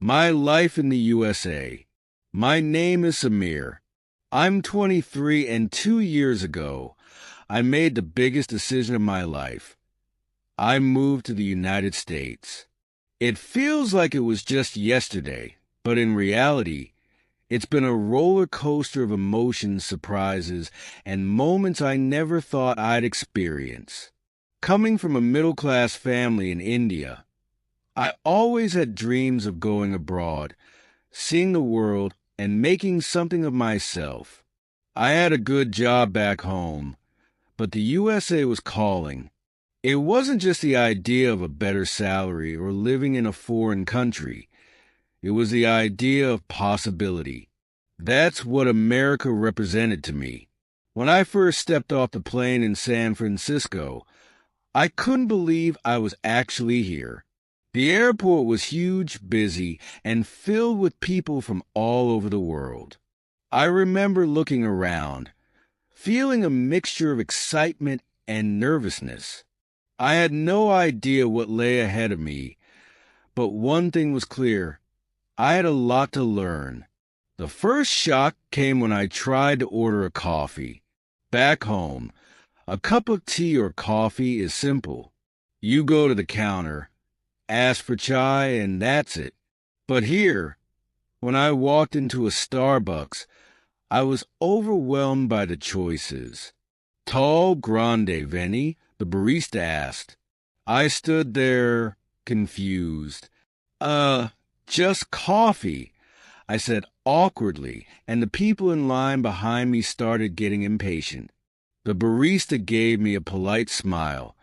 My life in the USA. My name is Samir. I'm 23, and 2 years ago, I made the biggest decision of my life. I moved to the United States. It feels like it was just yesterday, but in reality, it's been a roller coaster of emotions, surprises, and moments I never thought I'd experience. Coming from a middle-class family in India, I always had dreams of going abroad, seeing the world, and making something of myself. I had a good job back home, but the USA was calling. It wasn't just the idea of a better salary or living in a foreign country. It was the idea of possibility. That's what America represented to me. When I first stepped off the plane in San Francisco, I couldn't believe I was actually here. The airport was huge, busy, and filled with people from all over the world. I remember looking around, feeling a mixture of excitement and nervousness. I had no idea what lay ahead of me, but one thing was clear. I had a lot to learn. The first shock came when I tried to order a coffee. Back home, a cup of tea or coffee is simple. You go to the counter, ask for chai, and that's it. But here, when I walked into a Starbucks, I was overwhelmed by the choices. Tall grande veni, the barista asked. I stood there, confused. Just coffee, I said awkwardly, and the people in line behind me started getting impatient. The barista gave me a polite smile,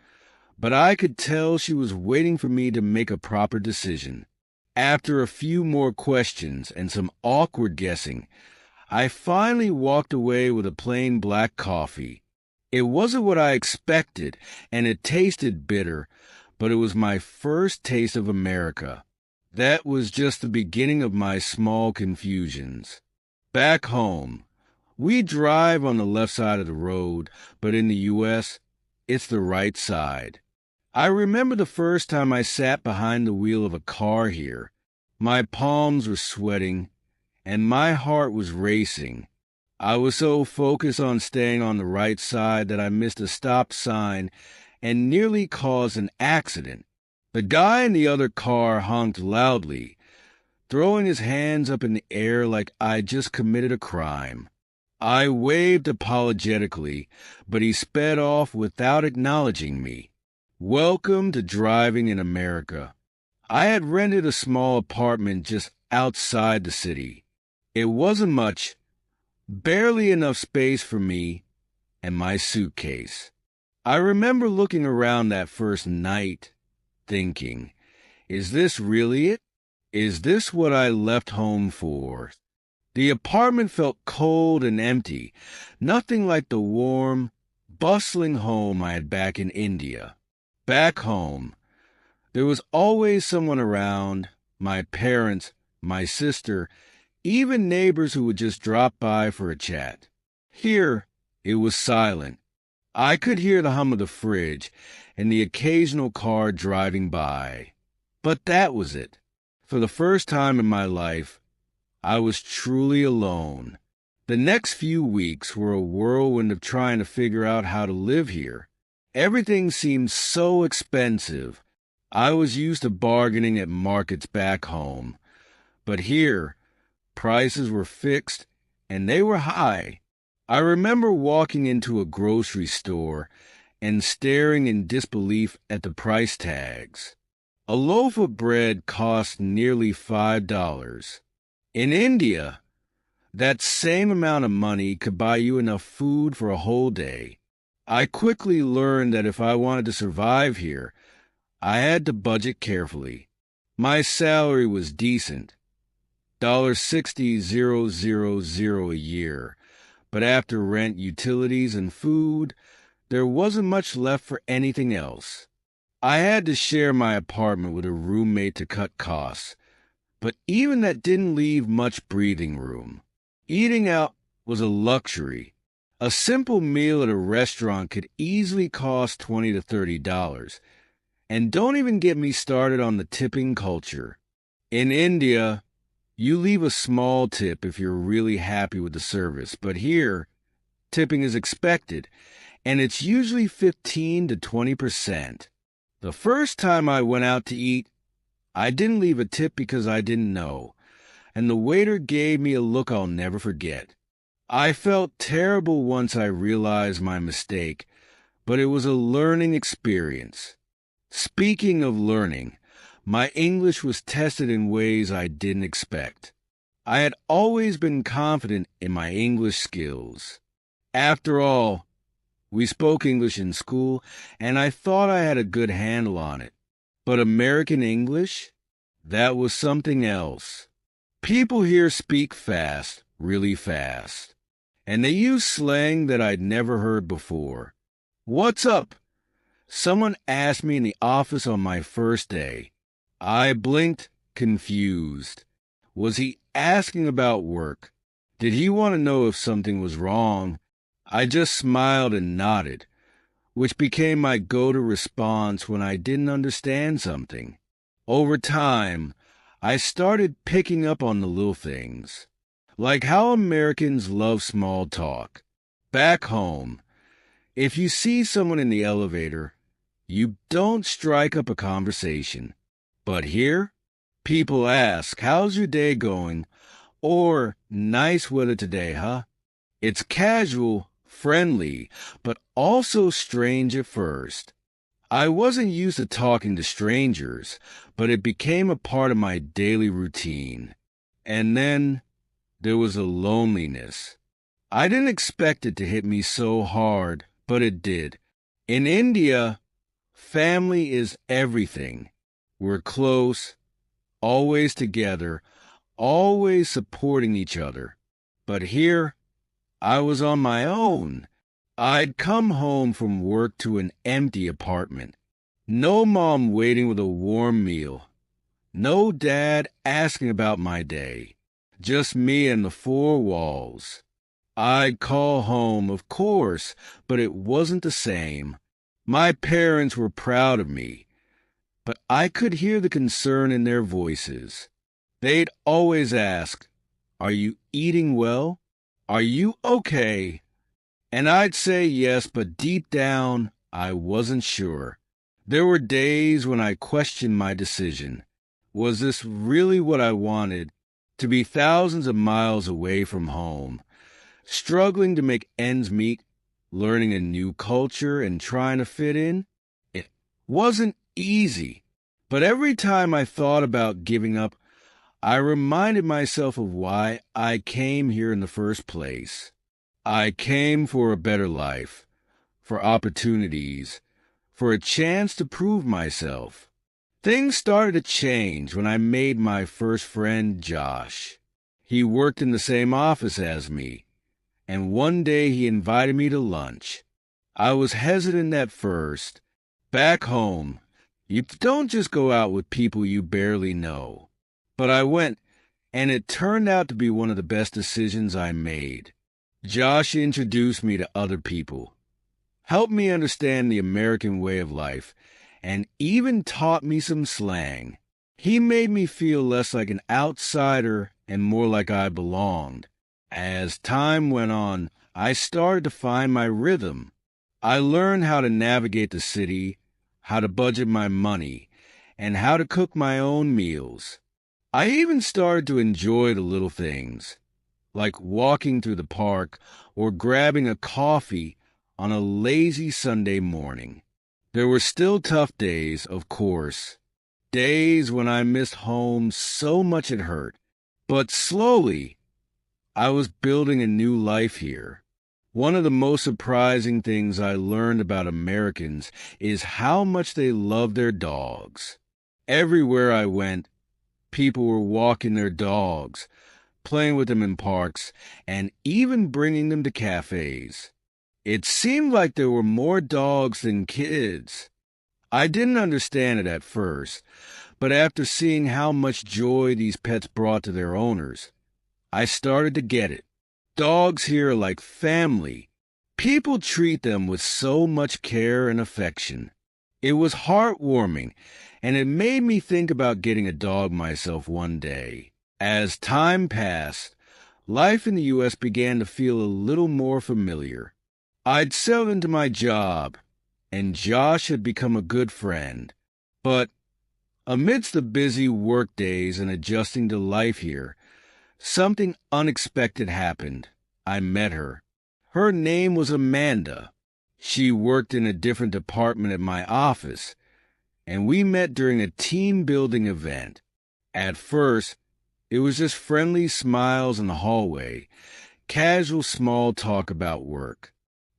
but I could tell she was waiting for me to make a proper decision. After a few more questions and some awkward guessing, I finally walked away with a plain black coffee. It wasn't what I expected, and it tasted bitter, but it was my first taste of America. That was just the beginning of my small confusions. Back home, we drive on the left side of the road, but in the U.S., it's the right side. I remember the first time I sat behind the wheel of a car here. My palms were sweating, and my heart was racing. I was so focused on staying on the right side that I missed a stop sign and nearly caused an accident. The guy in the other car honked loudly, throwing his hands up in the air like I'd just committed a crime. I waved apologetically, but he sped off without acknowledging me. Welcome to driving in America. I had rented a small apartment just outside the city. It wasn't much, barely enough space for me and my suitcase. I remember looking around that first night, thinking, is this really it? Is this what I left home for? The apartment felt cold and empty, nothing like the warm, bustling home I had back in India. Back home, there was always someone around, my parents, my sister, even neighbors who would just drop by for a chat. Here, it was silent. I could hear the hum of the fridge and the occasional car driving by. But that was it. For the first time in my life, I was truly alone. The next few weeks were a whirlwind of trying to figure out how to live here. Everything seemed so expensive. I was used to bargaining at markets back home. But here, prices were fixed, and they were high. I remember walking into a grocery store and staring in disbelief at the price tags. A loaf of bread cost nearly $5. In India, that same amount of money could buy you enough food for a whole day. I quickly learned that if I wanted to survive here, I had to budget carefully. My salary was decent, $60,000 a year, but after rent, utilities, and food, there wasn't much left for anything else. I had to share my apartment with a roommate to cut costs, but even that didn't leave much breathing room. Eating out was a luxury. A simple meal at a restaurant could easily cost $20 to $30, and don't even get me started on the tipping culture. In India, you leave a small tip if you're really happy with the service, but here, tipping is expected, and it's usually 15 to 20%. The first time I went out to eat, I didn't leave a tip because I didn't know, and the waiter gave me a look I'll never forget. I felt terrible once I realized my mistake, but it was a learning experience. Speaking of learning, my English was tested in ways I didn't expect. I had always been confident in my English skills. After all, we spoke English in school, and I thought I had a good handle on it. But American English? That was something else. People here speak fast, really fast. And they use slang that I'd never heard before. What's up? Someone asked me in the office on my first day. I blinked, confused. Was he asking about work? Did he want to know if something was wrong? I just smiled and nodded, which became my go-to response when I didn't understand something. Over time, I started picking up on the little things, like how Americans love small talk. Back home, if you see someone in the elevator, you don't strike up a conversation. But here, people ask, "How's your day going?" Or, "Nice weather today, huh?" It's casual, friendly, but also strange at first. I wasn't used to talking to strangers, but it became a part of my daily routine. And then there was a loneliness. I didn't expect it to hit me so hard, but it did. In India, family is everything. We're close, always together, always supporting each other. But here, I was on my own. I'd come home from work to an empty apartment. No mom waiting with a warm meal. No dad asking about my day. Just me and the four walls. I'd call home, of course, but it wasn't the same. My parents were proud of me, but I could hear the concern in their voices. They'd always ask, "Are you eating well? Are you okay?" And I'd say yes, but deep down, I wasn't sure. There were days when I questioned my decision. Was this really what I wanted? To be thousands of miles away from home, struggling to make ends meet, learning a new culture and trying to fit in? It wasn't easy. But every time I thought about giving up, I reminded myself of why I came here in the first place. I came for a better life, for opportunities, for a chance to prove myself. Things started to change when I made my first friend, Josh. He worked in the same office as me, and one day he invited me to lunch. I was hesitant at first. Back home, you don't just go out with people you barely know. But I went, and it turned out to be one of the best decisions I made. Josh introduced me to other people, helped me understand the American way of life, and even taught me some slang. He made me feel less like an outsider and more like I belonged. As time went on, I started to find my rhythm. I learned how to navigate the city, how to budget my money, and how to cook my own meals. I even started to enjoy the little things, like walking through the park or grabbing a coffee on a lazy Sunday morning. There were still tough days, of course, days when I missed home so much it hurt. But slowly, I was building a new life here. One of the most surprising things I learned about Americans is how much they love their dogs. Everywhere I went, people were walking their dogs, playing with them in parks, and even bringing them to cafes. It seemed like there were more dogs than kids. I didn't understand it at first, but after seeing how much joy these pets brought to their owners, I started to get it. Dogs here are like family. People treat them with so much care and affection. It was heartwarming, and it made me think about getting a dog myself one day. As time passed, life in the U.S. began to feel a little more familiar. I'd settled into my job, and Josh had become a good friend. But amidst the busy work days and adjusting to life here, something unexpected happened. I met her. Her name was Amanda. She worked in a different department at my office, and we met during a team-building event. At first, it was just friendly smiles in the hallway, casual small talk about work.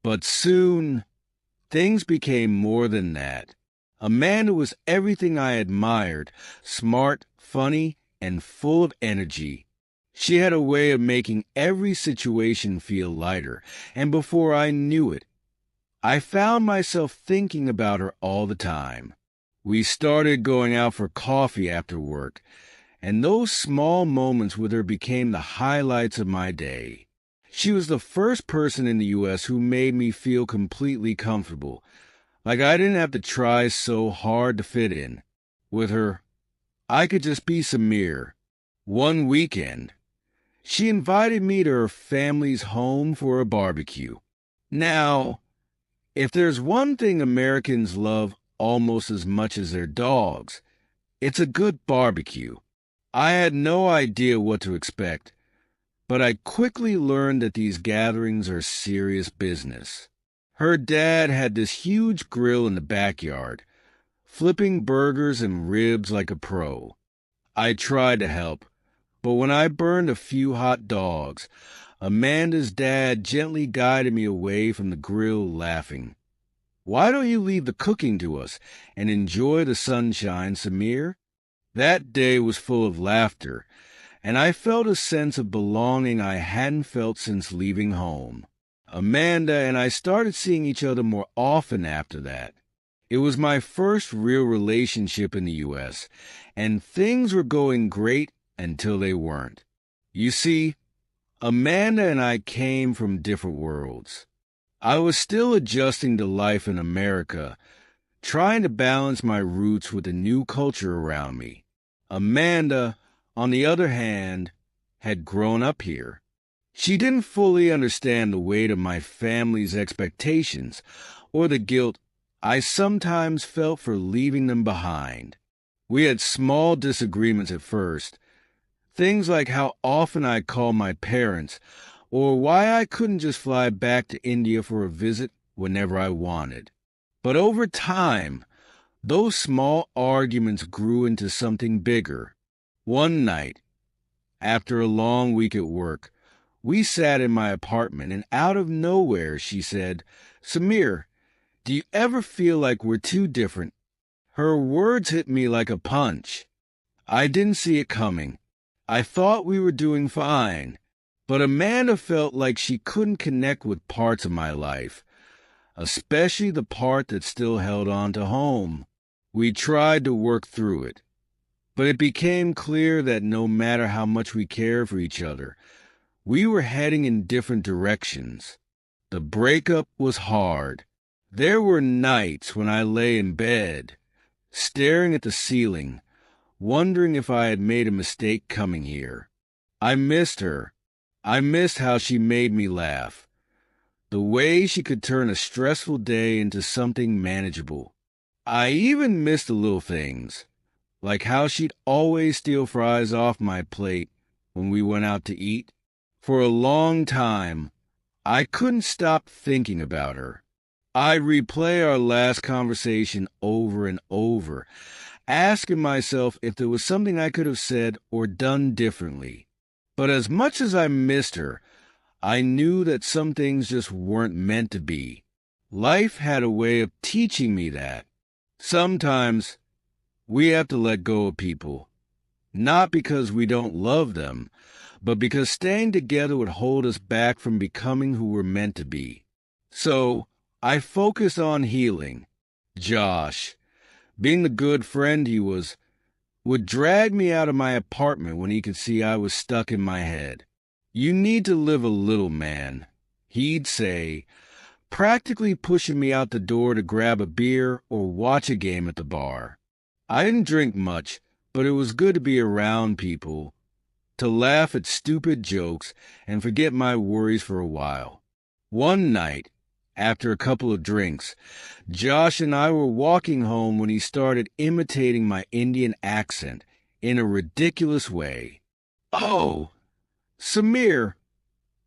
But soon, things became more than that. Amanda was everything I admired, smart, funny, and full of energy. She had a way of making every situation feel lighter, and before I knew it, I found myself thinking about her all the time. We started going out for coffee after work, and those small moments with her became the highlights of my day. She was the first person in the U.S. who made me feel completely comfortable, like I didn't have to try so hard to fit in. With her, I could just be Samir. One weekend, she invited me to her family's home for a barbecue. Now, if there's one thing Americans love almost as much as their dogs, it's a good barbecue. I had no idea what to expect, but I quickly learned that these gatherings are serious business. Her dad had this huge grill in the backyard, flipping burgers and ribs like a pro. I tried to help, but when I burned a few hot dogs, Amanda's dad gently guided me away from the grill, laughing. "Why don't you leave the cooking to us and enjoy the sunshine, Samir?" That day was full of laughter, and I felt a sense of belonging I hadn't felt since leaving home. Amanda and I started seeing each other more often after that. It was my first real relationship in the U.S., and things were going great until they weren't. You see, Amanda and I came from different worlds. I was still adjusting to life in America, trying to balance my roots with the new culture around me. Amanda, on the other hand, had grown up here. She didn't fully understand the weight of my family's expectations or the guilt I sometimes felt for leaving them behind. We had small disagreements at first, things like how often I called my parents or why I couldn't just fly back to India for a visit whenever I wanted. But over time, those small arguments grew into something bigger. One night, after a long week at work, we sat in my apartment, and out of nowhere she said, "Samir, do you ever feel like we're too different?" Her words hit me like a punch. I didn't see it coming. I thought we were doing fine, but Amanda felt like she couldn't connect with parts of my life, especially the part that still held on to home. We tried to work through it, but it became clear that no matter how much we cared for each other, we were heading in different directions. The breakup was hard. There were nights when I lay in bed, staring at the ceiling, wondering if I had made a mistake coming here. I missed her. I missed how she made me laugh. The way she could turn a stressful day into something manageable. I even missed the little things, like how she'd always steal fries off my plate when we went out to eat. For a long time, I couldn't stop thinking about her. I'd replay our last conversation over and over, asking myself if there was something I could have said or done differently. But as much as I missed her, I knew that some things just weren't meant to be. Life had a way of teaching me that. Sometimes we have to let go of people, not because we don't love them, but because staying together would hold us back from becoming who we're meant to be. So I focused on healing. Josh, being the good friend he was, would drag me out of my apartment when he could see I was stuck in my head. "You need to live a little, man," he'd say, practically pushing me out the door to grab a beer or watch a game at the bar. I didn't drink much, but it was good to be around people, to laugh at stupid jokes and forget my worries for a while. One night, after a couple of drinks, Josh and I were walking home when he started imitating my Indian accent in a ridiculous way. "Oh, Samir,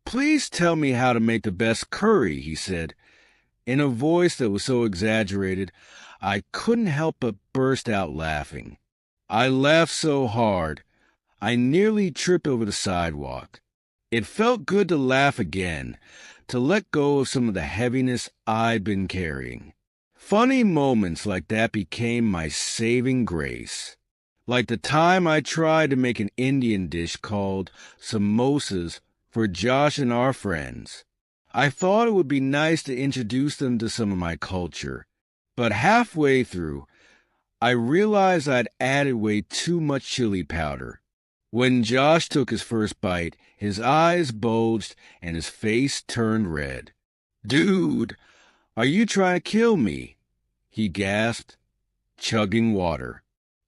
please tell me how to make the best curry," he said, in a voice that was so exaggerated I couldn't help but burst out laughing. I laughed so hard, I nearly tripped over the sidewalk. It felt good to laugh again, to let go of some of the heaviness I'd been carrying. Funny moments like that became my saving grace. Like the time I tried to make an Indian dish called samosas for Josh and our friends. I thought it would be nice to introduce them to some of my culture, but halfway through, I realized I'd added way too much chili powder. When Josh took his first bite, his eyes bulged and his face turned red. "Dude, are you trying to kill me?" he gasped, chugging water.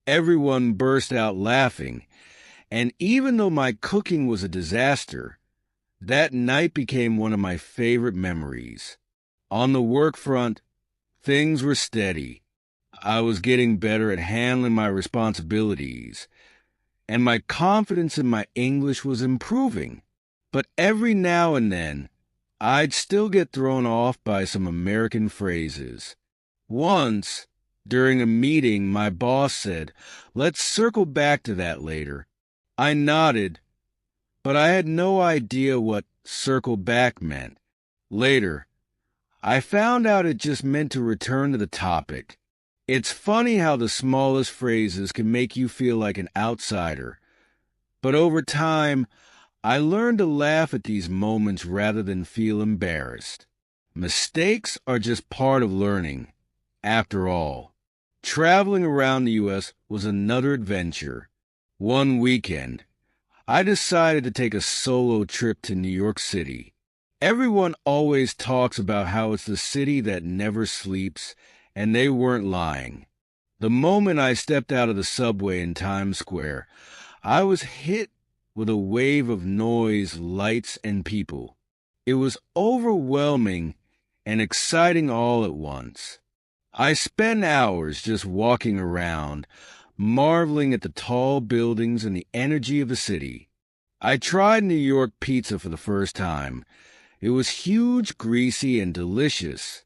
Everyone burst out laughing, and even though my cooking was a disaster, that night became one of my favorite memories. On the work front, things were steady. I was getting better at handling my responsibilities, and my confidence in my English was improving. But every now and then, I'd still get thrown off by some American phrases. Once, during a meeting, my boss said, "Let's circle back to that later." I nodded, but I had no idea what circle back meant. Later, I found out it just meant to return to the topic. It's funny how the smallest phrases can make you feel like an outsider. But over time, I learned to laugh at these moments rather than feel embarrassed. Mistakes are just part of learning. After all, traveling around the U.S. was another adventure. One weekend, I decided to take a solo trip to New York City. Everyone always talks about how it's the city that never sleeps, and they weren't lying. The moment I stepped out of the subway in Times Square, I was hit with a wave of noise, lights, and people. It was overwhelming and exciting all at once. I spent hours just walking around, marveling at the tall buildings and the energy of the city. I tried New York pizza for the first time. It was huge, greasy, and delicious.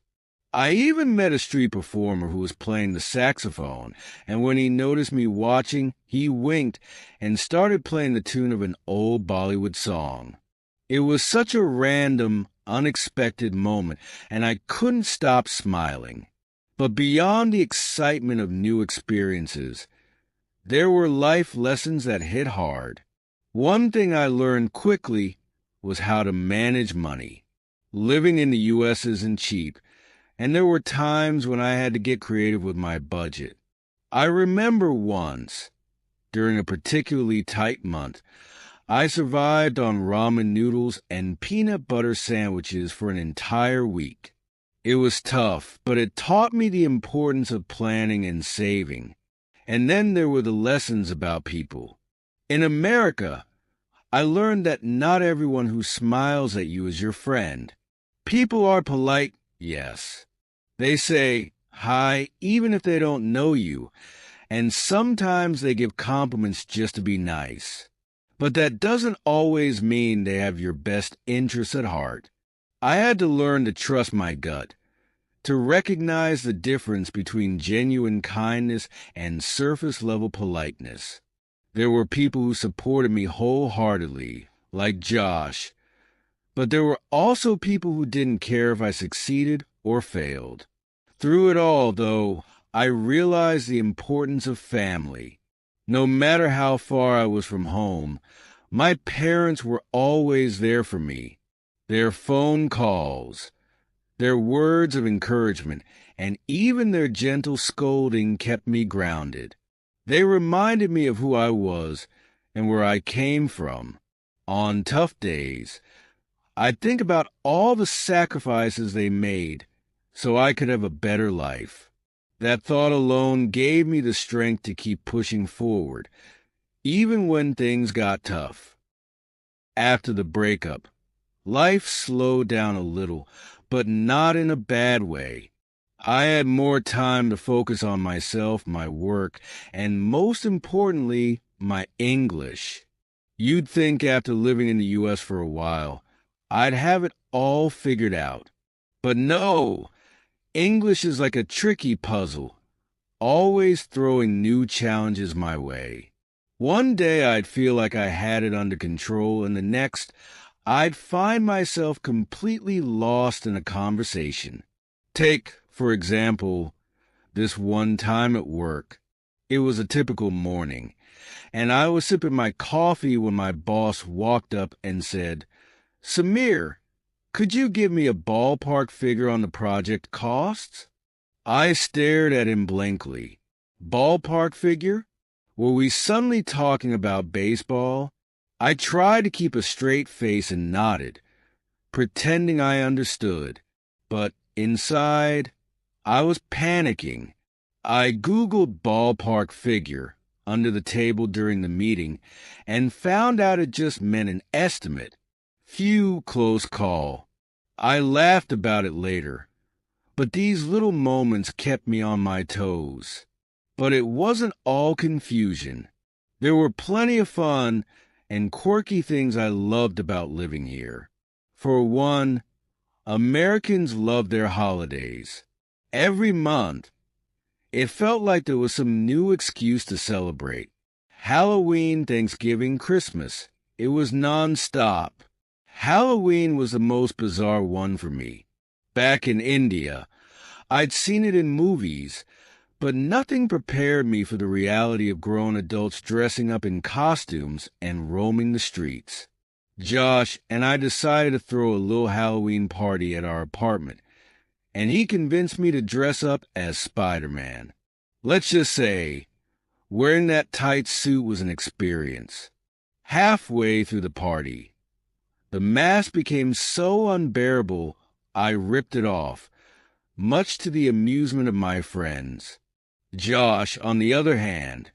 I even met a street performer who was playing the saxophone, and when he noticed me watching, he winked and started playing the tune of an old Bollywood song. It was such a random, unexpected moment, and I couldn't stop smiling. But beyond the excitement of new experiences, there were life lessons that hit hard. One thing I learned quickly was how to manage money. Living in the U.S. isn't cheap, and there were times when I had to get creative with my budget. I remember once, during a particularly tight month, I survived on ramen noodles and peanut butter sandwiches for an entire week. It was tough, but it taught me the importance of planning and saving. And then there were the lessons about people. In America, I learned that not everyone who smiles at you is your friend. People are polite, yes. They say hi even if they don't know you, and sometimes they give compliments just to be nice. But that doesn't always mean they have your best interests at heart. I had to learn to trust my gut, to recognize the difference between genuine kindness and surface-level politeness. There were people who supported me wholeheartedly, like Josh, but there were also people who didn't care if I succeeded or failed. Through it all, though, I realized the importance of family. No matter how far I was from home, my parents were always there for me. Their phone calls, their words of encouragement, and even their gentle scolding kept me grounded. They reminded me of who I was and where I came from. On tough days, I'd think about all the sacrifices they made so I could have a better life. That thought alone gave me the strength to keep pushing forward, even when things got tough. After the breakup, life slowed down a little, but not in a bad way. I had more time to focus on myself, my work, and most importantly, my English. You'd think after living in the U.S. for a while, I'd have it all figured out. But no, English is like a tricky puzzle, always throwing new challenges my way. One day I'd feel like I had it under control, and the next, I'd find myself completely lost in a conversation. Take, for example, this one time at work. It was a typical morning, and I was sipping my coffee when my boss walked up and said, "Samir, could you give me a ballpark figure on the project costs?" I stared at him blankly. Ballpark figure? Were we suddenly talking about baseball? I tried to keep a straight face and nodded, pretending I understood. But inside, I was panicking. I Googled ballpark figure under the table during the meeting and found out it just meant an estimate. Few close call. I laughed about it later, but these little moments kept me on my toes. But it wasn't all confusion. There were plenty of fun and quirky things I loved about living here. For one, Americans love their holidays. Every month, it felt like there was some new excuse to celebrate. Halloween, Thanksgiving, Christmas. It was non-stop. Halloween was the most bizarre one for me. Back in India, I'd seen it in movies, but nothing prepared me for the reality of grown adults dressing up in costumes and roaming the streets. Josh and I decided to throw a little Halloween party at our apartment, and he convinced me to dress up as Spider-Man. Let's just say, wearing that tight suit was an experience. Halfway through the party, the mask became so unbearable I ripped it off, much to the amusement of my friends. Josh, on the other hand,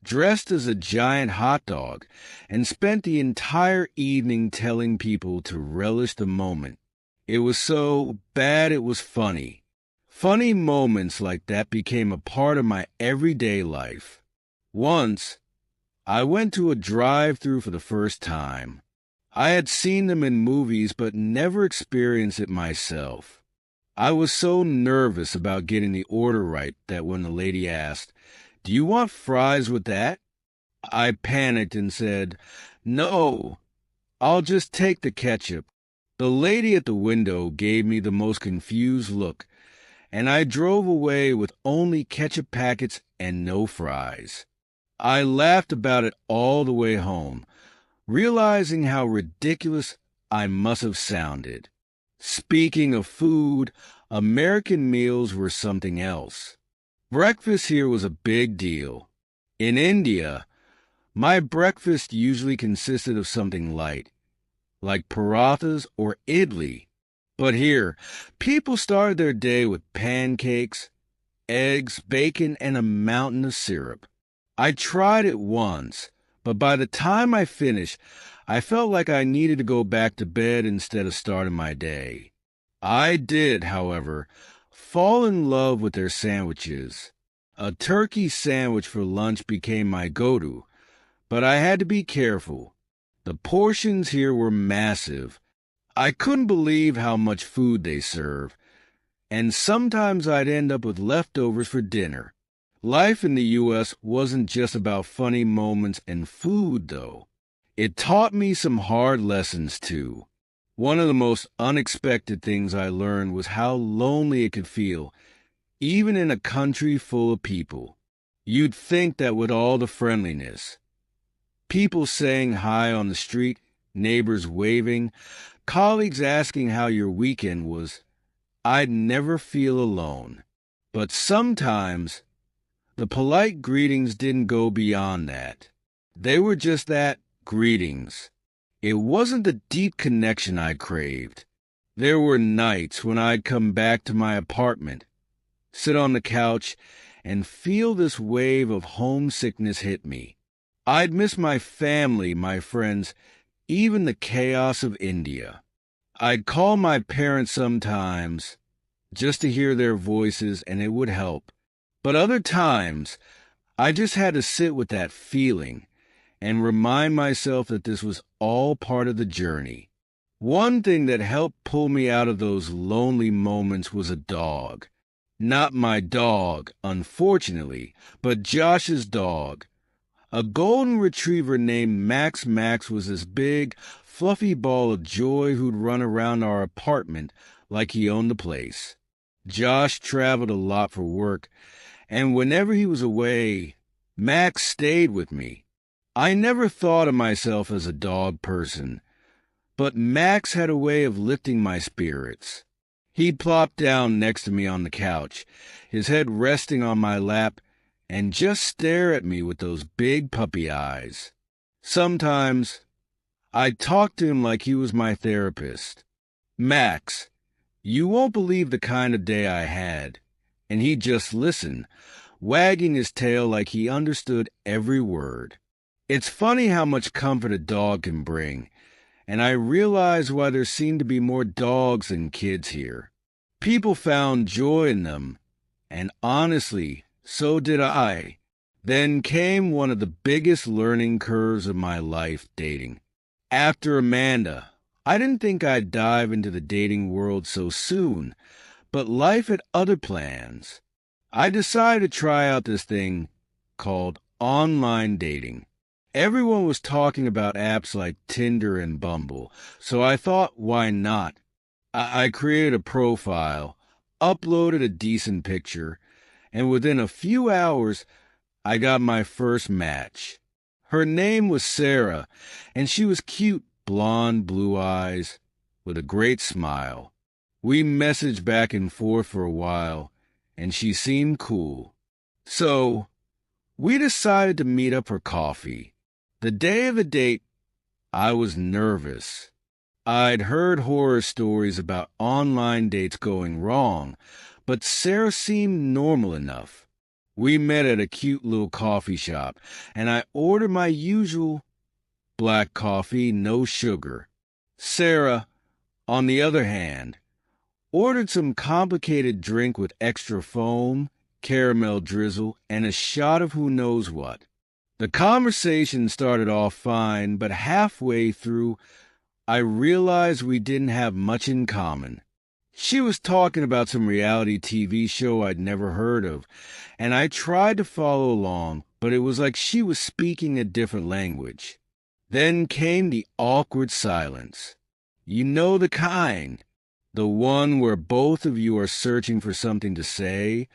dressed as a giant hot dog and spent the entire evening telling people to relish the moment. It was so bad it was funny. Funny moments like that became a part of my everyday life. Once, I went to a drive-thru for the first time. I had seen them in movies but never experienced it myself. I was so nervous about getting the order right that when the lady asked, "Do you want fries with that?" I panicked and said, "No, I'll just take the ketchup." The lady at the window gave me the most confused look, and I drove away with only ketchup packets and no fries. I laughed about it all the way home, realizing how ridiculous I must have sounded. Speaking of food, American meals were something else. Breakfast here was a big deal. In India, my breakfast usually consisted of something light, like parathas or idli. But here, people started their day with pancakes, eggs, bacon, and a mountain of syrup. I tried it once, but by the time I finished, I felt like I needed to go back to bed instead of starting my day. I did, however, fall in love with their sandwiches. A turkey sandwich for lunch became my go-to, but I had to be careful. The portions here were massive. I couldn't believe how much food they serve, and sometimes I'd end up with leftovers for dinner. Life in the U.S. wasn't just about funny moments and food, though. It taught me some hard lessons, too. One of the most unexpected things I learned was how lonely it could feel, even in a country full of people. You'd think that with all the friendliness, people saying hi on the street, neighbors waving, colleagues asking how your weekend was, I'd never feel alone. But sometimes, the polite greetings didn't go beyond that. They were just that, greetings. It wasn't the deep connection I craved. There were nights when I'd come back to my apartment, sit on the couch, and feel this wave of homesickness hit me. I'd miss my family, my friends, even the chaos of India. I'd call my parents sometimes just to hear their voices, and it would help. But other times, I just had to sit with that feeling and remind myself that this was all part of the journey. One thing that helped pull me out of those lonely moments was a dog. Not my dog, unfortunately, but Josh's dog. A golden retriever named Max. Max was this big, fluffy ball of joy who'd run around our apartment like he owned the place. Josh traveled a lot for work, and whenever he was away, Max stayed with me. I never thought of myself as a dog person, but Max had a way of lifting my spirits. He'd plop down next to me on the couch, his head resting on my lap, and just stare at me with those big puppy eyes. Sometimes I'd talk to him like he was my therapist. Max, you won't believe the kind of day I had. And he'd just listen, wagging his tail like he understood every word. It's funny how much comfort a dog can bring, and I realized why there seemed to be more dogs than kids here. People found joy in them, and honestly, so did I. Then came one of the biggest learning curves of my life, dating. After Amanda, I didn't think I'd dive into the dating world so soon, but life had other plans. I decided to try out this thing called online dating. Everyone was talking about apps like Tinder and Bumble, so I thought, why not? I created a profile, uploaded a decent picture, and within a few hours, I got my first match. Her name was Sarah, and she was cute, blonde, blue eyes, with a great smile. We messaged back and forth for a while, and she seemed cool. So, we decided to meet up for coffee. The day of the date, I was nervous. I'd heard horror stories about online dates going wrong, but Sarah seemed normal enough. We met at a cute little coffee shop, and I ordered my usual black coffee, no sugar. Sarah, on the other hand, ordered some complicated drink with extra foam, caramel drizzle, and a shot of who knows what. The conversation started off fine, but halfway through, I realized we didn't have much in common. She was talking about some reality TV show I'd never heard of, and I tried to follow along, but it was like she was speaking a different language. Then came the awkward silence. You know the kind. The one where both of you are searching for something to say,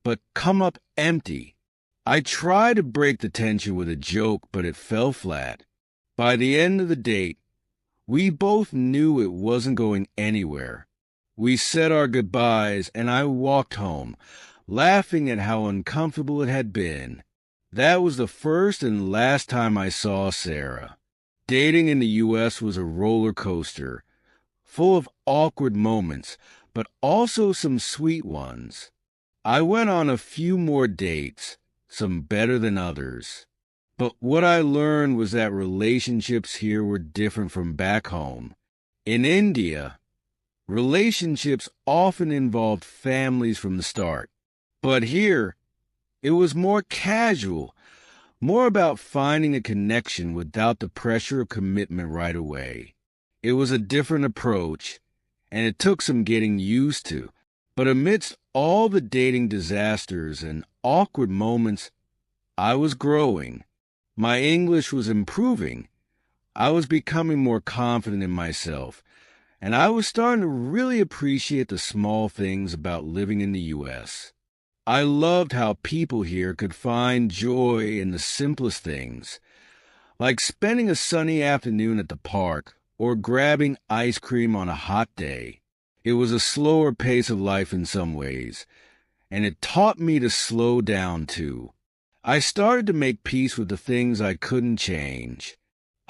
but come up empty. I tried to break the tension with a joke, but it fell flat. By the end of the date, we both knew it wasn't going anywhere. We said our goodbyes, and I walked home, laughing at how uncomfortable it had been. That was the first and last time I saw Sarah. Dating in the U.S. was a roller coaster, full of awkward moments, but also some sweet ones. I went on a few more dates, some better than others. But what I learned was that relationships here were different from back home. In India, relationships often involved families from the start. But here, it was more casual, more about finding a connection without the pressure of commitment right away. It was a different approach, and it took some getting used to. But amidst all the dating disasters and awkward moments, I was growing. My English was improving. I was becoming more confident in myself, and I was starting to really appreciate the small things about living in the U.S. I loved how people here could find joy in the simplest things, like spending a sunny afternoon at the park or grabbing ice cream on a hot day. It was a slower pace of life in some ways, and it taught me to slow down too. I started to make peace with the things I couldn't change.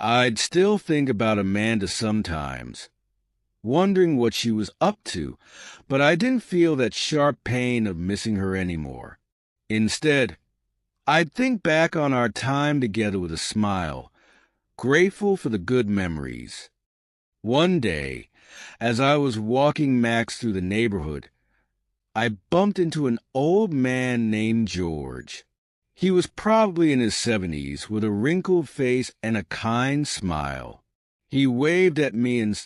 I'd still think about Amanda sometimes, wondering what she was up to, but I didn't feel that sharp pain of missing her anymore. Instead, I'd think back on our time together with a smile, grateful for the good memories. One day, as I was walking Max through the neighborhood, I bumped into an old man named George. He was probably in his 70s with a wrinkled face and a kind smile. He waved at me and